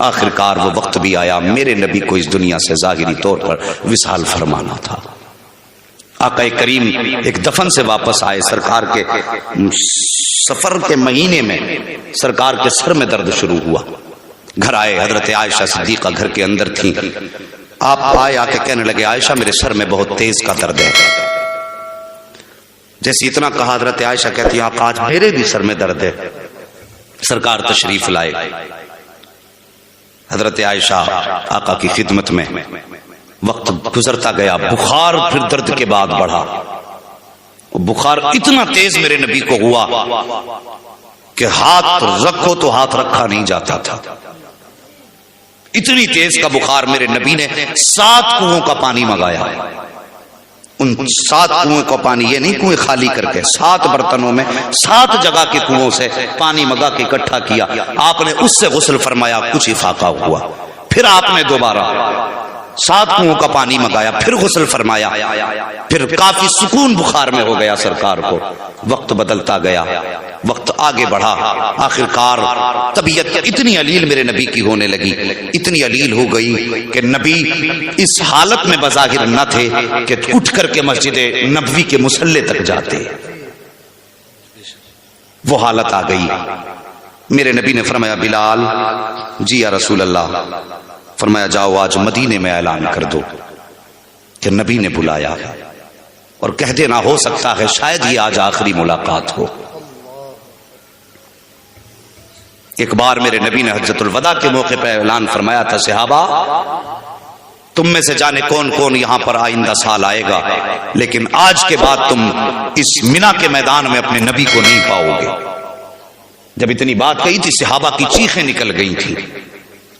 آخر کار وہ وقت بھی آیا، میرے نبی کو اس دنیا سے ظاہری طور پر وصال فرمانا تھا۔ آقا کریم ایک دفن سے واپس آئے، سرکار کے سفر کے مہینے میں سرکار کے سر میں درد شروع ہوا، گھر آئے، حضرت عائشہ صدیقہ گھر کے اندر تھیں، آپ آئے، آ کے کہنے لگے عائشہ میرے سر میں بہت تیز کا درد ہے۔ جیسے اتنا کہا حضرت عائشہ کہتی ہیں آقا آج میرے بھی سر میں درد ہے۔ سرکار تشریف لائے، حضرت عائشہ آقا کی خدمت میں، وقت گزرتا گیا، بخار پھر درد کے بعد بڑھا، بخار اتنا تیز میرے نبی کو ہوا کہ ہاتھ رکھو تو ہاتھ رکھا نہیں جاتا تھا، اتنی تیز کا بخار۔ میرے نبی نے 7 کنووں کا پانی منگایا، ان 7 کنویں کا پانی، یہ نہیں کنویں خالی کر کے، 7 برتنوں میں 7 جگہ کے کنووں سے پانی منگا کے اکٹھا کیا، آپ نے اس سے غسل فرمایا، کچھ افاقہ ہوا۔ پھر آپ نے دوبارہ 7 کنووں کا پانی منگایا، پھر غسل فرمایا، پھر کافی سکون بخار میں ہو گیا سرکار کو۔ وقت بدلتا گیا، وقت آگے بڑھا، آخر کار طبیعت اتنی علیل میرے نبی کی ہونے لگی، اتنی علیل ہو گئی کہ نبی اس حالت میں بظاہر نہ تھے کہ اٹھ کر کے مسجد نبوی کے مصلی تک جاتے، وہ حالت آ گئی۔ میرے نبی نے فرمایا بلال، جی یا رسول اللہ، فرمایا جاؤ آج مدینے میں اعلان کر دو کہ نبی نے بلایا ہے، اور کہہ دینا ہو سکتا ہے شاید یہ آج آخری ملاقات ہو۔ ایک بار میرے نبی نے حجۃ الوداع کے موقع پہ اعلان فرمایا تھا صحابہ تم میں سے جانے کون کون یہاں پر آئندہ سال آئے گا، لیکن آج کے بعد تم اس منا کے میدان میں اپنے نبی کو نہیں پاؤ گے۔ جب اتنی بات کہی تھی صحابہ کی چیخیں نکل گئی تھی،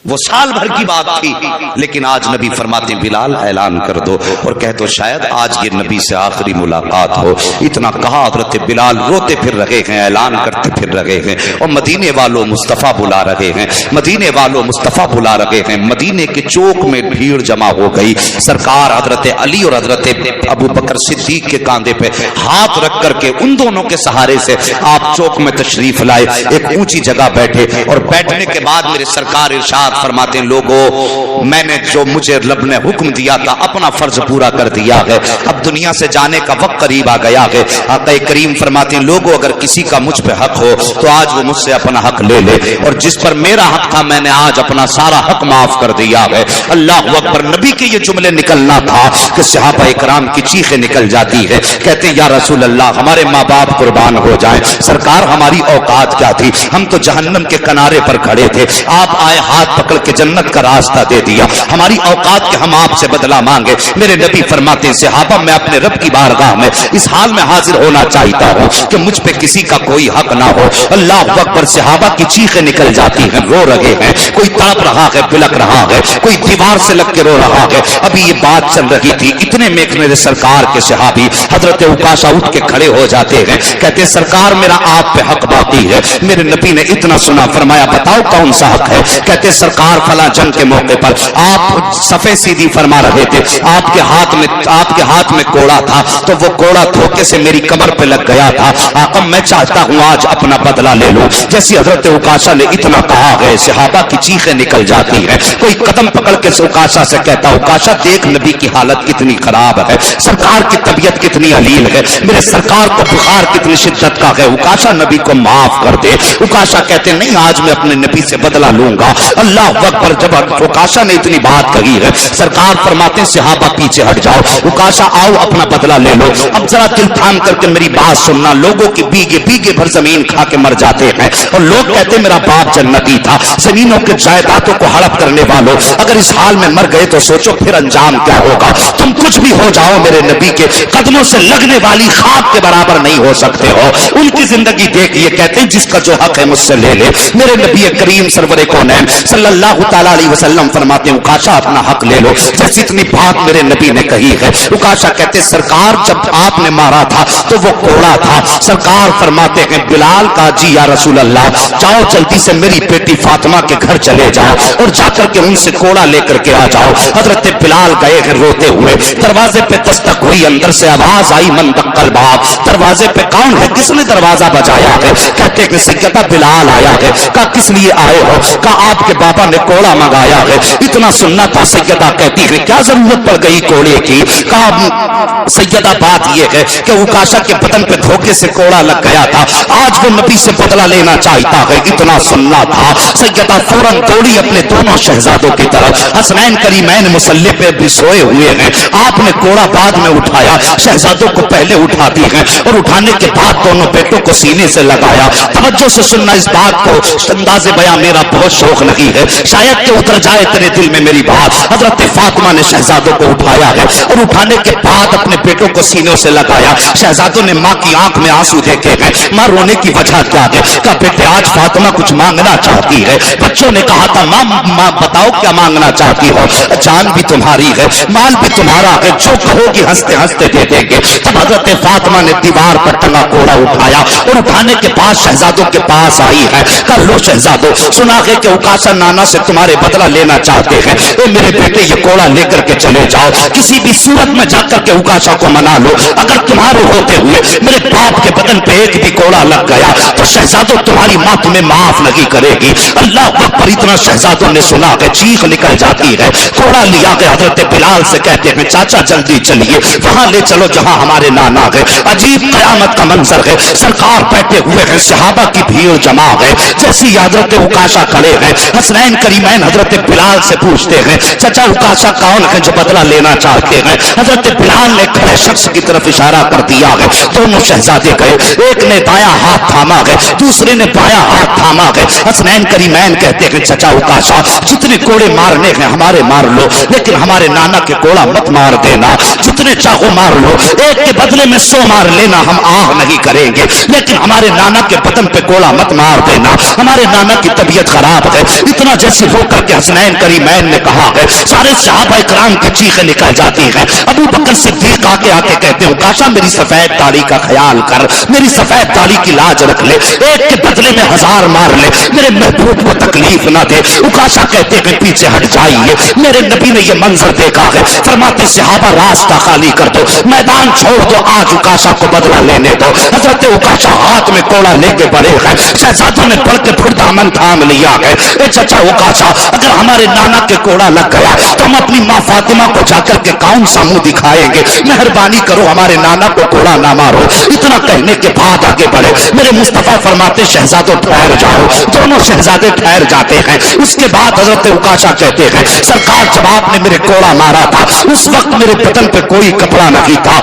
وہ سال بھر کی بات تھی، لیکن آج نبی فرماتے ہیں بلال اعلان کر دو اور کہہ دو شاید آج یہ نبی سے آخری ملاقات ہو۔ اتنا کہا حضرت بلال روتے پھر رہے ہیں، اعلان کرتے پھر رہے ہیں، اور مدینے والوں مصطفیٰ بلا رہے ہیں، مدینے والوں مصطفیٰ بلا رہے ہیں۔ مدینے کے چوک میں بھیڑ جمع ہو گئی، سرکار حضرت علی اور حضرت ابو بکر صدیق کے کاندھے پہ ہاتھ رکھ کر کے ان دونوں کے سہارے سے آپ چوک میں تشریف لائے، ایک اونچی جگہ بیٹھے، اور بیٹھنے کے بعد میرے سرکار ارشاد فرماتے ہیں لوگوں میں نے جو مجھے رب نے حکم دیا تھا اپنا فرض پورا کر دیا ہے، اب دنیا سے جانے کا وقت قریب آ گیا ہے۔ آقا کریم فرماتے ہیں لوگوں اگر کسی کا مجھ پہ حق ہو تو آج وہ مجھ سے اپنا حق لے لے، اور جس پر میرا حق تھا میں نے آج اپنا سارا حق معاف کر دیا ہے۔ اللہ اکبر۔ نبی کے یہ جملے نکلنا تھا کہ صحابہ اکرام کی چیخیں نکل جاتی ہے، کہتے ہیں یا رسول اللہ ہمارے ماں باپ قربان ہو جائیں، سرکار ہماری اوقات کیا تھی، ہم تو جہنم کے کنارے پر کھڑے تھے، آپ آئے ہاتھ پکڑ کے جنت کا راستہ دے دیا، ہماری اوقات کے ہم آپ سے بدلہ مانگے۔ میرے نبی فرماتے ہیں صحابہ میں اپنے رب کی بارگاہ میں اس حال میں حاضر ہونا چاہتا ہوں کہ مجھ پہ کسی کا کوئی حق نہ ہو۔ اللہ اکبر۔ صحابہ کی چیخیں نکل جاتی ہیں، رو رہے ہیں، کوئی تڑپ رہا ہے، بلک رہا ہے، کوئی دیوار سے لگ کے رو رہا ہے۔ ابھی یہ بات چل رہی تھی، اتنے میں میرے سرکار کے صحابی حضرت عکاشہ اٹھ کے کھڑے ہو جاتے ہیں، کہتے ہیں سرکار میرا آپ پہ حق باقی ہے۔ میرے نبی نے اتنا سنا، فرمایا بتاؤ کون سا حق ہے؟ کہتے سرکار فلاں جنگ کے موقع پر آپ صفے سیدھی فرما رہے تھے، آپ کے ہاتھ میں کوڑا تھا، تو وہ کوڑا دھوکے سے میری کمر پہ لگ گیا تھا، آقا میں چاہتا ہوں آج اپنا بدلہ لے لوں۔ جیسی حضرت عکاشہ نے اتنا کہا ہے صحابہ کی چیخیں نکل جاتی ہیں، کوئی قدم پکڑ کے عکاشہ سے کہتا عکاشہ دیکھ نبی کی حالت کتنی خراب ہے، سرکار کی طبیعت کتنی علیل ہے، میرے سرکار کو بخار کتنی شدت کا ہے، عکاشہ نبی کو معاف کر دے۔ عکاشہ کہتے نہیں آج میں اپنے نبی سے بدلہ لوں گا۔ اللہ اکبر۔ جب عکاشہ نے اتنی بات کہی ہے سرکار فرماتے ہیں صحابہ پیچھے ہٹ جاؤ، عکاشہ آؤ اپنا بدلہ لے لو۔ اب ذرا دل تھام کر کے میری بات سننا، لوگوں کی بیگے بھر زمین کھا کے مر جاتے ہیں، اور لوگ کہتے ہیں میرا باپ جنتی تھا، زمینوں کے جائیدادوں کو ہڑپ کرنے والوں اگر اس حال میں مر گئے تو سوچو پھر انجام کیا ہوگا۔ تم کچھ بھی ہو جاؤ میرے نبی کے قدموں سے لگنے والی خاک کے برابر نہیں ہو سکتے ہو۔ ان کی زندگی دیکھیے، کہتے ہیں جس کا جو حق ہے مجھ سے لے لے۔ میرے نبی کریم سرور کونین صلی اللہ تعالیٰ علیہ وسلم فرماتے ہیں عکاشہ اپنا حق لے لو۔ جیسی اتنی بات میرے نبی نے کہی ہے، عکاشہ کہتے سرکار جب آپ نے مارا تھا تو وہ کوڑا تھا، سرکار فرماتے ہیں بلال کا جی یا رسول اللہ جاؤ جلدی سے میری بیٹی فاطمہ کے گھر چلے جاؤ اور جا کر کے ان سے کوڑا لے کر کے آ جاؤ۔ حضرت بلال گئے ہیں روتے ہوئے، دروازے پہ دستک ہوئی، اندر سے آواز آئی من دق الباب، دروازے پہ کون ہے، کس نے دروازہ بجایا ہے؟ کہتے ہیں سیدنا بلال آیا ہے۔ کہا کس لیے آئے ہو؟ کہا آپ کے بابا صحابہ نے کوڑا منگایا ہے، اتنا سننا تھا۔ سیدہ کہتی ہے کیا ضرورت پڑ گئی کوڑے کی؟ کہا سیدہ بات یہ ہے کہ عکاشہ کے بدن پہ دھوکے سے کوڑا لگ گیا تھا، آج وہ نبی سے بدلہ لینا چاہتا ہے، اتنا سننا تھا۔ سیدہ فوراً دوڑی اپنے دونوں شہزادوں کی طرف، حسنین کریمین مصلی پہ بھی سوئے ہوئے ہیں، آپ نے کوڑا بعد میں اٹھایا، شہزادوں کو پہلے اٹھا دی ہے اور اٹھانے کے بعد دونوں بیٹوں کو سینے سے لگایا۔ توجہ سے سننا اس بات کو، انداز بیان میرا بہت شوق نہیں ہے، شاید کہ اتر جائے تیرے دل میں میری بات۔ حضرت فاطمہ نے شہزادوں کو اٹھایا ہے اور اٹھانے کے بعد اپنے بیٹوں کو سینوں سے لگایا۔ شہزادوں نے ماں کی آنکھ میں آنسو دیکھے ہیں، ماں رونے کی وجہ کیا ہے؟ کہا بیٹے آج فاطمہ کچھ مانگنا چاہتی ہے۔ بچوں نے کہا تھا ماں بتاؤ کیا مانگنا چاہتی ہو؟ جان بھی تمہاری ہے، مال بھی تمہارا ہے، جو کہو گی ہنستے ہنستے دے دیں گے۔ تب حضرت فاطمہ نے دیوار پر ٹنگا کوڑا اٹھایا اور اٹھانے کے بعد شہزادوں کے پاس آئی ہے۔ کہا لو شہزادوں، سنا ہے کہ عکاشہ نانا سے تمہارے بدلہ لینا چاہتے ہیں، اے میرے بیٹے یہ کوڑا لے کر کے چلے جاؤ، کسی بھی صورت میں جا کر کے عکاشہ کو منا لو، اگر تمہارے ہوتے ہوئے میرے باپ کے بدن پہ ایک بھی کوڑا لگ گیا تو شہزادوں تمہاری ماں تمہیں معاف نہیں کرے گی۔ اللہ اکبر! اتنا شہزادوں نے سنا کہ چیخ نکل جاتی ہے۔ کوڑا لیا کہ حضرت بلال سے کہتے ہیں چاچا جلدی چلیے، وہاں لے چلو جہاں ہمارے نانا ہے۔ عجیب قیامت کا منظر ہے، سرکار بیٹھے ہوئے ہیں، صحابہ کی بھیڑ جمع ہے، جیسی حضرت عکاشہ کھڑے ہیں، حسنین کریمین حضرت بلال سے پوچھتے ہیں چچا عکاشہ کون ہے جو بدلہ لینا چاہتے ہیں؟ حضرت بلال نے کھڑے شخص کی طرف اشارہ کر دیا ہے، دونوں شہزادے گئے، ایک نے دایاں ہاتھ تھاما ہے، دوسرے نے بایاں ہاتھ تھاما ہے۔ حسنین کریمین کہتے ہیں چچا عکاشہ جتنے کوڑے مارنے ہیں ہمارے مار لو، لیکن ہمارے نانا کے کوڑا مت مار دینا، جتنے چاہو مار لو، ایک کے بدلے میں 100 مار لینا، ہم آہ نہیں کریں گے، لیکن ہمارے نانا کے بدن پہ کوڑا مت مار دینا، ہمارے نانا کی طبیعت خراب ہے۔ اتنا جیسے ہو کر کے حسنین کریمین نے کہا ہے، سارے صحابہ کرام کی چیخیں نکل جاتی ہیں۔ ابو بکر صدیق آتے آتے کہتے ہیں عکاشہ میری سفید داڑھی کا خیال کر، میری سفید داڑھی کی لاج رکھ لے، ایک کے بدلے میں 1000 مار لے، میرے محبوب کو تکلیف نہ دے۔ عکاشہ کہتے ہیں پیچھے ہٹ جائیے، میرے نبی نے یہ منظر دیکھا ہے، فرماتے صحابہ راستہ خالی کر دو، میدان چھوڑ دو، آج عکاشہ کو بدلہ لینے دو۔ حضرت عکاشہ ہاتھ میں کوڑا لے کے بڑے ہیں، شہزادوں نے پڑھ کے پھر دامن تھام لیا ہے، اے چچا عکاشہ اگر ہمارے نانا کے کوڑا لگ گیا تو ہم اپنی ماں فاطمہ کو جا کر کے کون سا منہ دکھائیں گے؟ مہربانی کرو ہمارے نانا کو کوڑا نہ مارو۔ اتنا کہنے کے بعد آگے بڑھے، میرے مصطفیٰ فرماتے شہزادوں ٹھہر جاؤ، دونوں شہزادے ٹھہر جاتے ہیں۔ اس کے بعد حضرت عکاشہ کہتے ہیں سرکار جب آپ نے میرے کوڑا مارا تھا اس وقت میرے بدن پہ کوئی کپڑا نہیں تھا،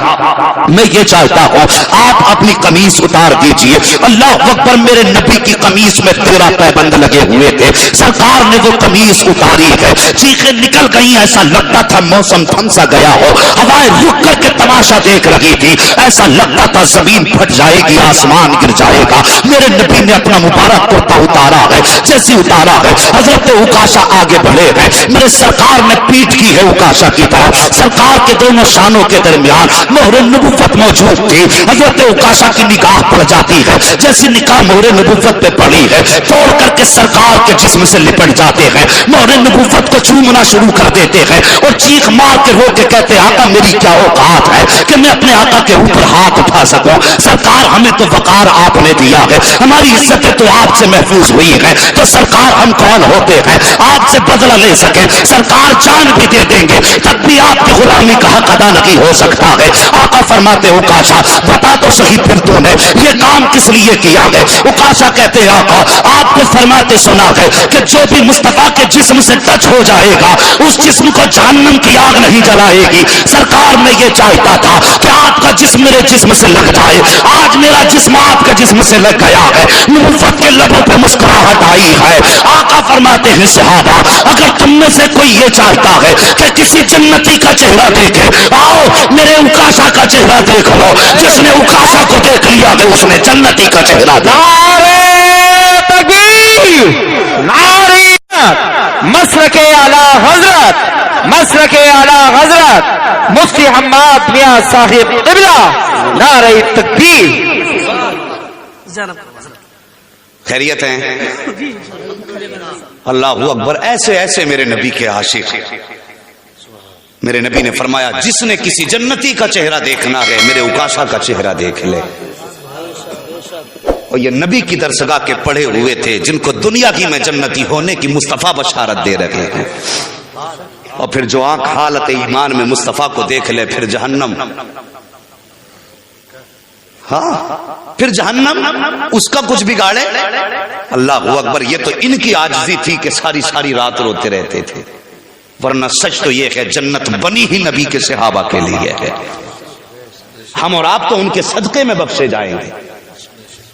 میں یہ چاہتا ہوں آپ اپنی قمیص اتار دیجئے۔ اللہ اکبر! میرے نبی کی قمیص میں 13 پیبند لگے ہوئے تھے، سرکار نے وہ قمیص اتاری ہے، چیخیں نکل گئی، ایسا لگتا تھا موسم تھم سا گیا ہو، ہوائیں رک کر کے تماشا دیکھ رہی تھی، ایسا لگتا تھا زمین پھٹ جائے گی، آسمان گر جائے گا۔ میرے نبی نے اپنا مبارک کرتا اتارا ہے، جیسی اتارا ہے حضرت عکاشہ آگے بڑھے ہیں، میرے سرکار نے پیٹ کی ہے عکاشہ کی طرف، سرکار کے دونوں شانوں کے درمیان مہر نبوت موجود تھی۔ حضرت عکاشہ کی نگاہ پڑ جاتی ہے، جیسی نگاہ مہر نبوت پہ پڑی ہے توڑ کر کے سرکار کے جسم سے لپٹ جاتے ہیں، مہر نبوت کو چومنا شروع کر دیتے ہیں اور چیخ مار کے رو کے کہتے ہیں آقا میری کیا اوقات ہے کہ میں اپنے آقا کے اوپر ہاتھ اٹھا سکوں؟ سرکار ہمیں تو وقار آپ نے دیا ہے، ہماری عزتیں تو آپ سے محفوظ ہوئی ہے، تو سرکار ہم کون ہوتے ہیں آپ سے بدلہ لے سکیں؟ سرکار جان بھی دے دیں گے تب بھی آپ کی غلامی کا حق ادا نہیں ہو سکتا ہے۔ آقا فرماتے عکاشہ بتا تو صحیح پھر تو نے یہ کام کس لیے کیا ہے؟ عکاشہ کہتے ہیں آقا آپ کو فرماتے سنا ہے کہ جو بھی مصطفیٰ کے جسم سے ٹچ ہو جائے گا اس جسم کو جہنم کی آگ نہیں جلائے گی۔ سرکار میں یہ چاہتا تھا کہ آپ کا جسم میرے جسم سے لگ جائے، آج میرا جسم آپ کے جسم سے لگ گیا ہے، نبوت کے لبوں پہ مسکراہٹ آئی ہے۔ آقا فرماتے ہیں صحابہ اگر تم میں سے کوئی یہ چاہتا ہے کہ کسی جنتی کا چہرہ دیکھے، آؤ میرے عکاشہ کا چہرہ دیکھ لو، جس نے عکاشہ کو دیکھ لیا ہے اس نے جنتی کا چہرہ دیکھا۔ مسلک اعلی حضرت، مسلک اعلی حضرت مفتی حماد میاں صاحب قبلہ، نعرہ تکبیر۔ خیریت ہیں؟ اللہ اکبر! ایسے ایسے میرے نبی کے عاشق، میرے نبی نے فرمایا جس نے کسی جنتی کا چہرہ دیکھنا ہے میرے عکاشہ کا چہرہ دیکھ لے۔ اور یہ نبی کی درسگاہ کے پڑھے ہوئے تھے جن کو دنیا کی میں جنتی ہونے کی مصطفیٰ بشارت دے رہے ہیں، اور پھر جو آنکھ حالت ایمان میں مصطفیٰ کو دیکھ لے پھر جہنم، ہاں پھر جہنم اس کا کچھ بگاڑے۔ اللہ اکبر، یہ تو ان کی عاجزی تھی کہ ساری ساری رات روتے رہتے تھے، ورنہ سچ تو یہ ہے جنت بنی ہی نبی کے صحابہ کے لیے ہے۔ ہم اور آپ تو ان کے صدقے میں بخشے جائیں گے،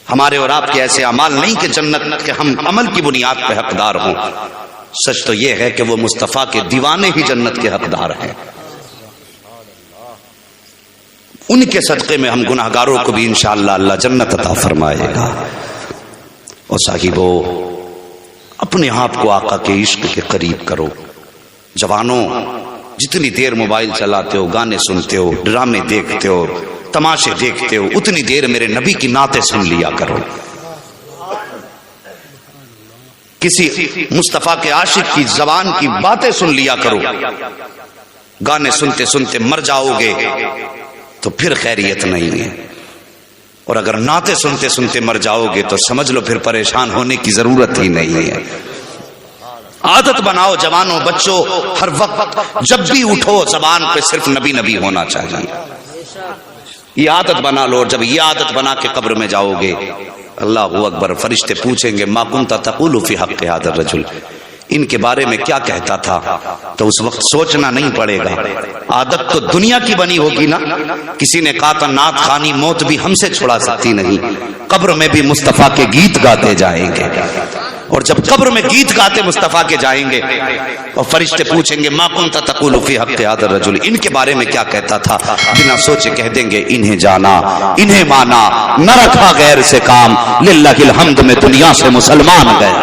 ہمارے اور آپ کے ایسے اعمال نہیں کہ جنت کے ہم عمل کی بنیاد پہ حقدار ہوں۔ سچ تو یہ ہے کہ وہ مصطفیٰ کے دیوانے ہی جنت کے حقدار ہیں، ان کے صدقے میں ہم گناہگاروں کو بھی انشاءاللہ اللہ جنت عطا فرمائے گا۔ اور صاحبو، اپنے آپ کو آقا کے عشق کے قریب کرو۔ جوانوں، جتنی دیر موبائل چلاتے ہو، گانے سنتے ہو، ڈرامے دیکھتے ہو، تماشے دیکھتے ہو، اتنی دیر میرے نبی کی نعتیں سن لیا کرو۔ کسی مصطفیٰ کے عاشق کی زبان کی باتیں سن لیا کرو۔ گانے سنتے سنتے مر جاؤ گے تو پھر خیریت نہیں ہے، اور اگر نعتیں سنتے سنتے مر جاؤ گے تو سمجھ لو پھر پریشان ہونے کی ضرورت ہی نہیں ہے۔ عادت بناؤ جوانوں، بچوں، ہر وقت جب بھی اٹھو زبان پہ صرف نبی نبی ہونا چاہیے۔ یہ عادت بنا لو، اور جب یہ عادت بنا کے قبر میں جاؤ گے، اللہ اکبر، فرشتے پوچھیں گے ما کنت تقول فی حق هذا الرجل، ان کے بارے میں کیا کہتا تھا؟ تو اس وقت سوچنا نہیں پڑے گا۔ عادت تو دنیا کی بنی ہوگی نا، کسی نے کہا تھا نعت خوانی موت بھی ہم سے چھڑا سکتی نہیں، قبر میں بھی مصطفیٰ کے گیت گاتے جائیں گے، اور جب قبر میں گیت گاتے مصطفیٰ کے جائیں گے اور فرشتے پوچھیں گے ما کنت تقول فی حق هذا الرجل، ان کے بارے میں کیا کہتا تھا؟ بنا سوچے کہہ دیں گے انہیں جانا، انہیں مانا، نہ رکھا غیر سے کام، للہ الحمد میں دنیا سے مسلمان گئے۔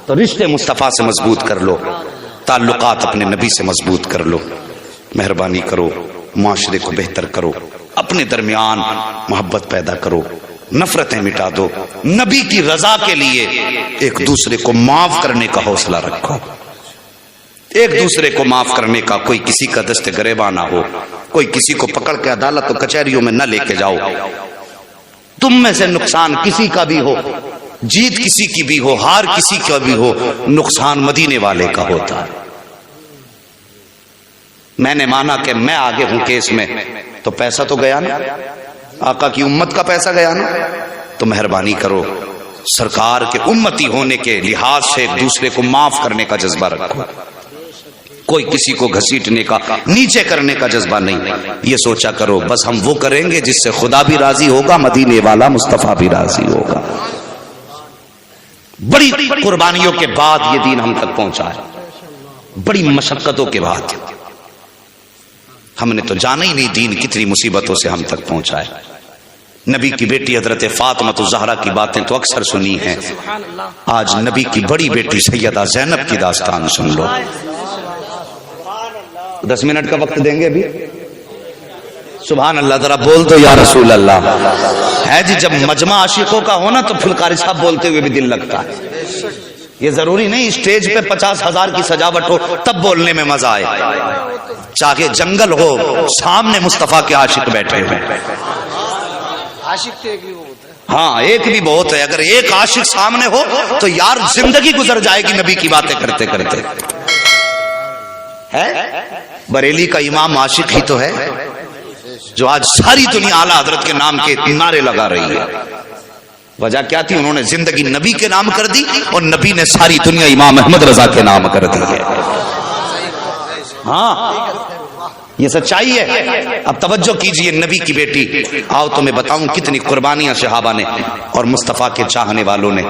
تو رشتے مصطفیٰ سے مضبوط کر لو، تعلقات اپنے نبی سے مضبوط کر لو، مہربانی کرو، معاشرے کو بہتر کرو، اپنے درمیان محبت پیدا کرو، نفرتیں مٹا دو، نبی کی رضا کے لیے ایک دوسرے کو معاف کرنے کا حوصلہ رکھو، ایک دوسرے کو معاف کرنے کا، کوئی کسی کا دست گریباں نہ ہو، کوئی کسی کو پکڑ کے عدالت و کچہریوں میں نہ لے کے جاؤ۔ تم میں سے نقصان کسی کا بھی ہو، جیت کسی کی بھی ہو، ہار کسی کا بھی ہو، نقصان مدینے والے کا ہوتا ہے۔ میں نے مانا کہ میں آگے ہوں کیس میں تو پیسہ تو گیا نا، آقا کی امت کا پیسہ گیا نا، تو مہربانی کرو، سرکار کے امتی ہونے کے لحاظ سے ایک دوسرے کو معاف کرنے کا جذبہ رکھو، کوئی کسی کو گھسیٹنے کا، نیچے کرنے کا جذبہ نہیں۔ یہ سوچا کرو بس ہم وہ کریں گے جس سے خدا بھی راضی ہوگا، مدینے والا مصطفیٰ بھی راضی ہوگا۔ بڑی قربانیوں کے بعد یہ دین ہم تک پہنچا ہے، بڑی مشقتوں کے بعد۔ ہم نے تو جانا ہی نہیں دین کتنی مصیبتوں سے ہم تک پہنچا ہے۔ نبی کی بیٹی حضرت فاطمہ الزہرا کی باتیں تو اکثر سنی ہیں، آج نبی کی بڑی بیٹی سیدہ زینب کی داستان سن لو۔ 10 منٹ کا وقت دیں گے ابھی؟ سبحان اللہ، ذرا بول دو یا رسول اللہ۔ ہے جی، جب مجمع عاشقوں کا ہونا تو پھلکاری صاحب بولتے ہوئے بھی دل لگتا ہے۔ یہ ضروری نہیں اسٹیج پہ 50,000 کی سجاوٹ ہو تب بولنے میں مزہ آئے، چاہے جنگل ہو سامنے مصطفیٰ کے عاشق بیٹھے ہوئے۔ ہاں ایک بھی بہت ہے، اگر ایک عاشق سامنے ہو تو یار زندگی گزر جائے گی نبی کی باتیں کرتے کرتے۔ ہے بریلی کا امام عاشق ہی تو ہے جو آج ساری دنیا اعلیٰ حضرت کے نام کے نعرے لگا رہی ہے۔ وجہ کیا تھی؟ انہوں نے زندگی نبی کے نام کر دی اور نبی نے ساری دنیا امام احمد رضا کے نام کر دی ہے۔ ہاں یہ سچائی ہے۔ اب توجہ کیجئے، نبی کی بیٹی، آؤ تمہیں بتاؤں کتنی قربانیاں صحابہ نے اور مصطفیٰ کے چاہنے والوں نے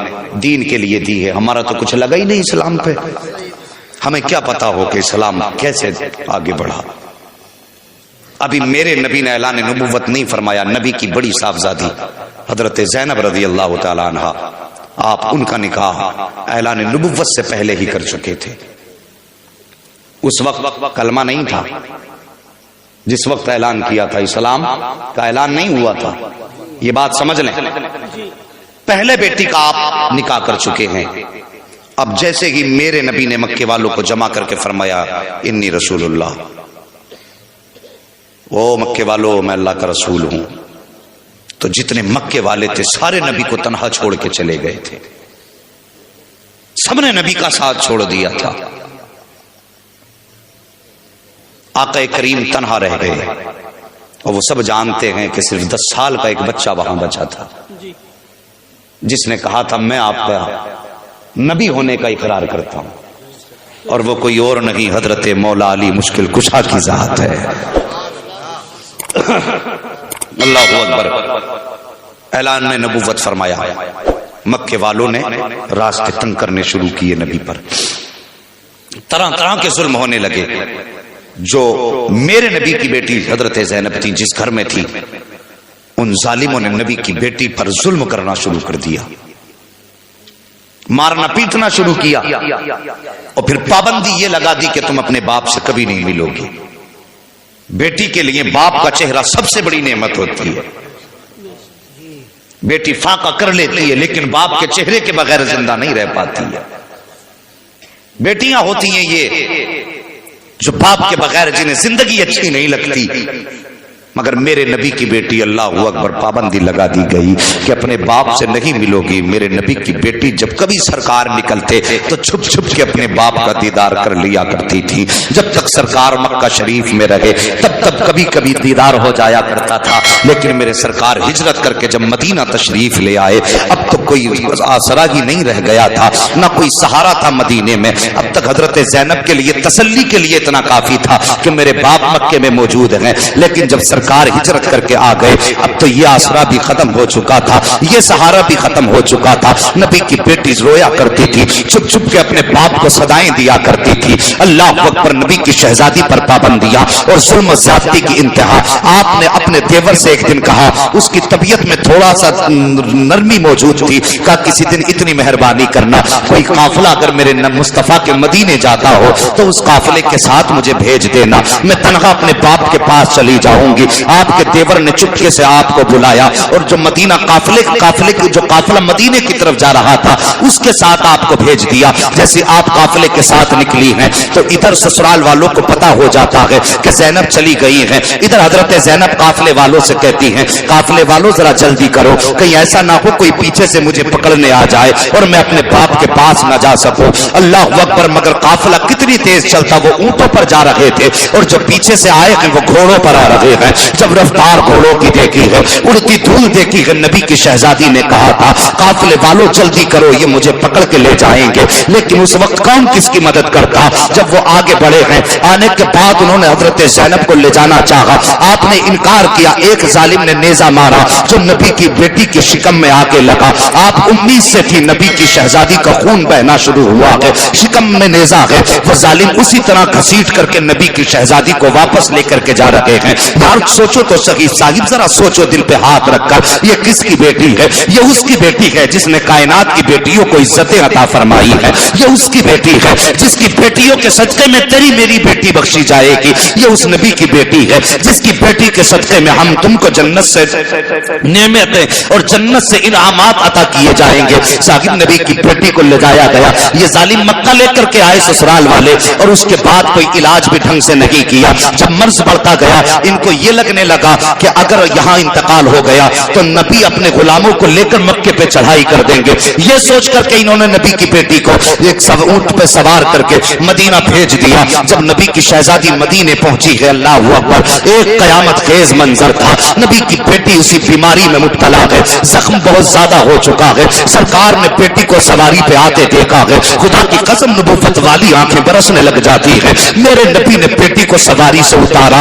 دین کے لیے دی ہے۔ ہمارا تو کچھ لگا ہی نہیں اسلام پہ، ہمیں کیا پتا ہو کہ اسلام کیسے آگے بڑھا۔ ابھی میرے نبی نے اعلان نبوت نہیں فرمایا، نبی کی بڑی صاحبزادی حضرت زینب رضی اللہ تعالی عنہ، آپ ان کا نکاح اعلان نبوت سے پہلے ہی کر چکے تھے۔ اس وقت کلمہ نہیں تھا، جس وقت اعلان کیا تھا اسلام کا اعلان نہیں ہوا تھا، یہ بات سمجھ لیں۔ پہلے بیٹی کا آپ نکاح کر چکے ہیں۔ اب جیسے ہی میرے نبی نے مکے والوں کو جمع کر کے فرمایا انی رسول اللہ، او مکے والوں میں اللہ کا رسول ہوں، تو جتنے مکے والے تھے سارے نبی کو تنہا چھوڑ کے چلے گئے تھے، سب نے نبی کا ساتھ چھوڑ دیا تھا، آقا کریم تنہا رہ گئے، اور وہ سب جانتے ہیں کہ صرف 10 سال کا ایک بچہ وہاں بچا تھا جس نے کہا تھا میں آپ کا نبی ہونے کا اقرار کرتا ہوں، اور وہ کوئی اور نہیں حضرت مولا علی مشکل کشا کی ذات ہے۔ اللہ اکبر۔ اعلان میں نبوت فرمایا، مکے والوں نے راستے تنگ کرنے شروع کیے نبی پر، طرح طرح کے ظلم ہونے لگے۔ جو میرے نبی کی بیٹی حضرت زینب تھی جس گھر میں تھی، ان ظالموں نے نبی کی بیٹی پر ظلم کرنا شروع کر دیا، مارنا پیٹنا شروع کیا، اور پھر پابندی یہ لگا دی کہ تم اپنے باپ سے کبھی نہیں ملو گے۔ بیٹی کے لیے باپ کا چہرہ سب سے بڑی نعمت ہوتی ہے، بیٹی فاقہ کر لیتی ہے لیکن باپ کے چہرے کے بغیر زندہ نہیں رہ پاتی ہے۔ بیٹیاں ہوتی ہیں یہ جو باپ کے بغیر جنہیں زندگی اچھی نہیں لگتی، مگر میرے نبی کی بیٹی اللہ اکبر پابندی لگا دی گئی کہ اپنے باپ سے نہیں ملو گی۔ میرے نبی کی بیٹی جب کبھی سرکار نکلتے تو چھپ چھپ کے اپنے باپ کا دیدار کر لیا کرتی تھی، جب تک سرکار مکہ شریف میں رہے تب تک کبھی کبھی دیدار ہو جایا کرتا تھا، لیکن میرے سرکار ہجرت کر کے جب مدینہ تشریف لے آئے اب تو کوئی آسرا ہی نہیں رہ گیا تھا، نہ کوئی سہارا تھا مدینے میں۔ اب تک حضرت زینب کے لیے تسلی کے لیے اتنا کافی تھا کہ میرے باپ مکے میں موجود ہیں، لیکن جب سرکار ہجرت کر کے آ گئے اب تو یہ آسرا بھی ختم ہو چکا تھا، یہ سہارا بھی ختم ہو چکا تھا۔ نبی کی بیٹی رویا کرتی تھی، چھپ چھپ کے اپنے باپ کو صدائیں دیا کرتی تھی۔ اللہ اکبر۔ نبی کی شہزادی پر پابندیاں اور ظلم و زیادتی کی انتہا۔ آپ نے اپنے دیور سے ایک دن کہا، اس کی طبیعت میں تھوڑا سا نرمی موجود تھی، کہا کسی دن اتنی مہربانی کرنا، کوئی قافلہ اگر میرے مصطفیٰ کے مدینے جاتا ہو تو اس قافلے کے ساتھ مجھے بھیج دینا، میں تنہا اپنے باپ کے پاس چلی جاؤں گی۔ آپ کے دیور نے چپکے سے آپ کو بلایا اور جو مدینہ قافلے کی جو قافلہ مدینے کی طرف جا رہا تھا اس کے ساتھ آپ کو بھیج دیا۔ جیسے آپ قافلے کے ساتھ نکلی ہیں تو ادھر سسرال والوں کو پتا ہو جاتا ہے کہ زینب چلی گئی ہیں، ادھر حضرت زینب قافلے والوں سے کہتی ہیں قافلے والوں ذرا جلدی کرو، کہیں ایسا نہ ہو کوئی پیچھے سے مجھے پکڑنے آ جائے اور میں اپنے باپ کے پاس نہ جا سکوں۔ اللہ اکبر۔ مگر قافلہ کتنی تیز چلتا، وہ اونٹوں پر جا رہے تھے اور جو پیچھے سے آئے ہیں وہ گھوڑوں پر آ رہے ہیں۔ جب رفتار گھوڑوں کی دیکھی ہے، اڑتی دھول دیکھی ہے، نبی کی شہزادی نے کہا تھا قافلے والوں جلدی کرو یہ مجھے پکڑ کے لے جائیں گے، لیکن اس وقت کون کس کی مدد کرتا؟ جب وہ آگے بڑھے ہیں، آنے کے بعد انہوں نے حضرت زینب کو لے جانا چاہا، آپ نے انکار کیا، ایک ظالم نے نیزہ مارا جو نبی کی بیٹی کی شکم میں آ کے لگا۔ آپ امید سے تھی، نبی کی شہزادی کا خون بہنا شروع ہوا ہے، شکم میں نیزہ ہے، وہ ظالم اسی طرح گھسیٹ کر کے نبی کی شہزادی کو واپس لے کر کے جا رہے ہیں۔ یار سوچو تو صحیح صاحب، ذرا سوچو دل پہ ہاتھ رکھ کر، یہ کس کی بیٹی ہے؟ یہ اس کی بیٹی ہے جس نے کائنات کی بیٹیوں کو عزتیں عطا فرمائی ہے، یہ اس کی بیٹی ہے جس کی بیٹیوں کے صدقے میں تیری میری بیٹی بخشی جائے گی، یہ اس نبی کی بیٹی ہے جس کی بیٹی کے صدقے میں ہم تم کو جنت سے نعمتیں اور جنت سے انعامات عطا کیے جائیں گے۔ صاحب نبی کی بیٹی کو لے جایا گیا، یہ ظالم مکہ لے کر کے آئے سسرال والے، اور اس کے بعد کوئی علاج بھی ڈھنگ سے نہیں کیا۔ جب مرض بڑھتا گیا ان کو یہ لگنے لگا کہ اگر یہاں انتقال ہو گیا تو نبی اپنے غلاموں کو لے کر مکے پہ چڑھائی کر دیں گے، یہ سوچ کر کے انہوں نے نبی کی بیٹی کو ایک اونٹ پہ سوار کر کے مدینہ بھیج دیا۔ جب نبی کی شہزادی مدینے پہنچی ہے، اللہ اکبر، ایک قیامت خیز منظر تھا۔ نبی کی بیٹی اسی بیماری میں مبتلا ہے، زخم بہت زیادہ ہو چکا ہے، سرکار نے بیٹی کو سواری پہ آتے دیکھا ہے، خدا کی قسم نبوت والی آنکھیں برسنے لگ جاتی ہے۔ میرے نبی نے بیٹی کو سواری سے اتار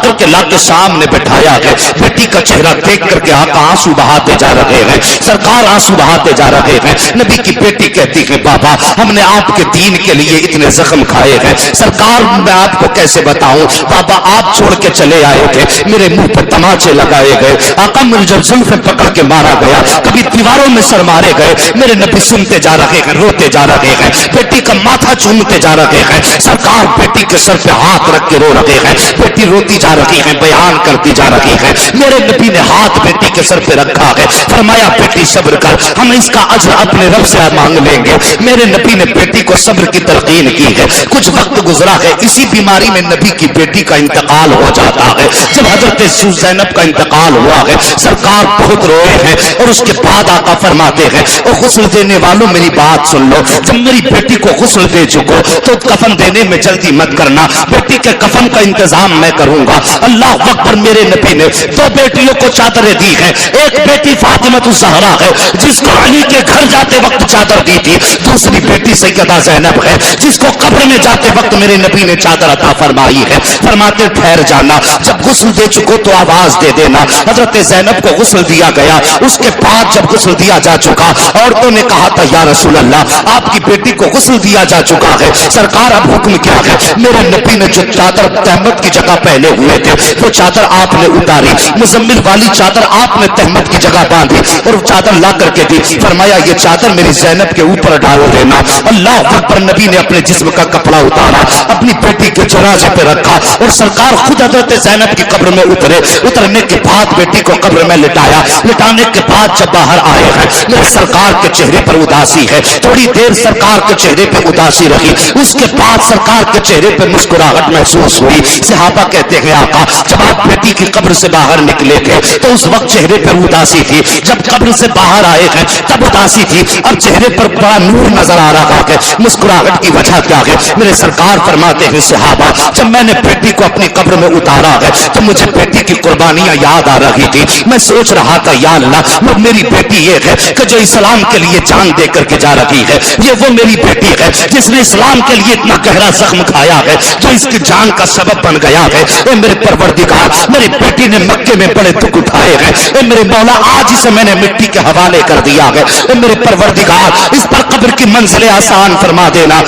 کر کے لا کے سامنے بٹھایا ہے، بیٹی کا چہرہ دیکھ کر کے آقا آنسو بہاتے جا رہے ہیں، سرکار آنسو بہاتے جا رہے ہیں۔ نبی کی بیٹی کہتی ہے بابا ہم نے آپ کے دین کے لیے اتنے زخم کھائے ہیں، سرکار میں آپ کو کیسے بتاؤں، بابا آپ چھوڑ کے چلے آئے تھے، میرے منہ پہ تماچے لگائے گئے، آقا مجھے جب زلفیں پکڑ کے مارا گیا، کبھی دیواروں میں سر مارے گئے، میرے نبی سنتے جا رہے ہیں، روتے جا رہے ہیں، بیٹی کا ماتھا چومتے جا رہے ہیں، سرکار بیٹی کے سر پہ ہاتھ رکھ کے رو رہے ہیں، بیٹی روتی جا رہی ہے، بیان بیان کرتی جا رہی ہے. میرے نبی نے ہاتھ بیٹی کے سر پہ رکھا ہے, فرمایا بیٹی صبر کر, ہم اس کا اجر اپنے رب سے مانگ لیں گے. میرے نبی نے بیٹی کو صبر کی تلقین کی ہے. کچھ وقت گزرا ہے, اسی بیماری میں نبی کی بیٹی کا انتقال ہو جاتا ہے. جب حضرت زینب کا انتقال ہوا ہے, سرکار بہت روئے ہیں, اور اس کے بعد آقا فرماتے ہیں, اور غسل دینے والوں میری بات سن لو, جب میری بیٹی کو غسل دے چکو تو کفن دینے میں جلدی مت کرنا, بیٹی کے کفن کا انتظام میں کروں گا. اللہ اکبر. میرے نبی نے دو بیٹیوں کو چادریں دی ہیں. ایک بیٹی فاطمہ الزہرا ہے جس کو علی کے گھر جاتے وقت چادر دی تھی. دوسری بیٹی سیدہ زینب ہے جس کو قبر میں جاتے وقت میرے نبی نے چادر عطا فرمائی ہے. فرماتے ٹھہر جانا, جب غسل دے چکو تو آواز دے دینا. حضرت زینب کو غسل دیا گیا. اس کے بعد جب غسل دیا جا چکا, عورتوں نے کہا تھا یا رسول اللہ آپ کی بیٹی کو غسل دیا جا چکا ہے, سرکار اب حکم کیا ہے؟ میرے نبی نے جو چادر تہمت کی جگہ پہنے ہوئے تھے وہ چادر آپ نے اتاری, مزمل والی چادر آپ نے تہمت کی جگہ باندھی اور چادر لا کر کے دی. فرمایا یہ چادر میری زینب کے اوپر ڈال دینا. اللہ اکبر. نبی نے اپنے جسم کا کپڑا اتارا, اپنی بیٹی کے جنازے پہ رکھا, اور سرکار خود حضرت زینب کی قبر میں اترے. اترنے کے بعد بیٹی کو قبر میں لٹایا. لٹانے کے بعد جب باہر آئے ہیں, میرے سرکار کے چہرے پر اداسی ہے. تھوڑی دیر سرکار کے چہرے پہ اداسی رہی, اس کے بعد سرکار کے چہرے پہ مسکراہٹ محسوس ہوئی. صحابہ کہتے ہیں آقا جب آپ بیٹی کی قبر سے باہر نکلے تھے تو اس وقت چہرے پر اداسی تھی, جب قبر سے باہر آئے ہیں تب اداسی تھی, اب چہرے پر بڑا نور نظر آ رہا ہے. مسکراہٹ کی وجہ کیا ہے؟ میرے سرکار فرماتے ہیں صحابہ جب میں نے بیٹی کو اپنی قبر میں اتارا ہے تو مجھے بیٹی کی قربانیاں یاد آ رہی تھی. میں سوچ رہا تھا یا اللہ وہ میری بیٹی یہ ہے کہ جو اسلام کے لیے جان دے کر کے جا رہی ہے, یہ وہ میری بیٹی ہے جس نے اسلام کے لیے اتنا گہرا زخم کھایا ہے جو اس کی جان کا سبب بن گیا ہے. اے میرے پروردگار, میری بیٹی نے مکے میں بڑے دکھ اٹھائے ہیں. اے میرے مولا آج اسے میں نے مٹی کے حوالے کر دیا ہے. اے میرے پروردگار اس پر قبر کی منزلیں آسان فرما دینا.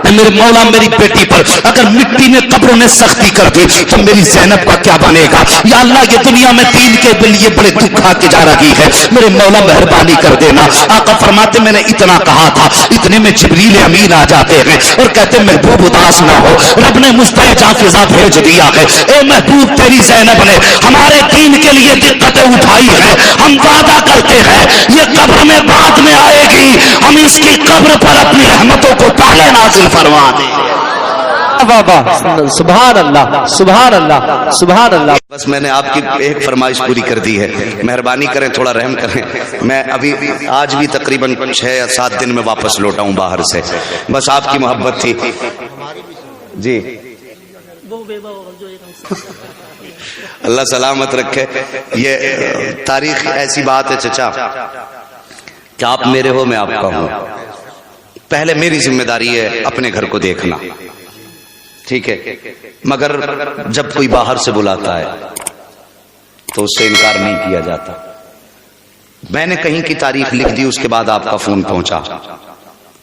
اے میرے مولا میری بیٹی پر اگر مٹی نے قبروں نے سختی کر دی تو میری زینب کا کیا بنے گا؟ یا اللہ یہ دنیا میں دین کے لیے بڑے دکھ کھا کے جا رہی ہے, میرے مولا مہربانی کر دینا. آقا فرماتے میں نے اتنا کہا تھا, اتنے میں جبریل امین آ جاتے ہیں اور کہتے محبوب اداس نہ ہو, رب نے مجھ پر جافزہ بھیج دیا ہے. اے محبوب تیری زینب نے ہمارے دین کے لیے دقتیں اٹھائی ہیں, ہم وعدہ کرتے ہیں یہ قبر میں بعد میں آئے گی, ہم اس کی قبر پر اپنی رحمتوں کو پہلے نازل فرما دیں. سبحان اللہ سبحان اللہ سبحان اللہ. بس میں نے آپ کی ایک فرمائش پوری کر دی ہے, مہربانی کریں تھوڑا رحم کریں. میں ابھی آج بھی تقریباً 6 یا 7 دن میں واپس لوٹا ہوں باہر سے, بس آپ کی محبت تھی جی. اللہ سلامت رکھے. یہ تاریخ ایسی بات ہے چچا کہ آپ میرے ہو میں آپ کا ہوں. پہلے میری ذمہ داری ہے اپنے گھر کو دیکھنا, ٹھیک ہے, مگر جب کوئی باہر سے بلاتا ہے تو اس سے انکار نہیں کیا جاتا. میں نے کہیں کی تاریخ لکھ دی, اس کے بعد آپ کا فون پہنچا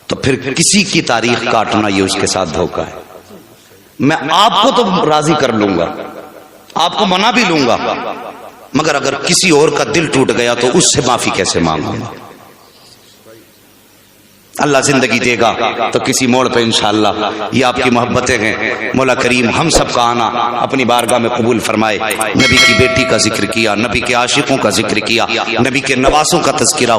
تو پھر کسی کی تاریخ کاٹنا یہ اس کے ساتھ دھوکہ ہے. میں آپ کو تو راضی کر لوں گا, آپ کو منا بھی لوں گا, مگر اگر کسی اور کا دل ٹوٹ گیا تو اس سے معافی کیسے مانگوں گا؟ اللہ زندگی دے گا تو کسی موڑ پہ انشاءاللہ. یہ آپ کی محبتیں ہیں, مولا کریم ہم سب کا آنا اپنی بارگاہ میں قبول فرمائے. نبی کی بیٹی کا ذکر کیا, نبی کے عاشقوں کا ذکر کیا, نبی کے نواسوں کا تذکرہ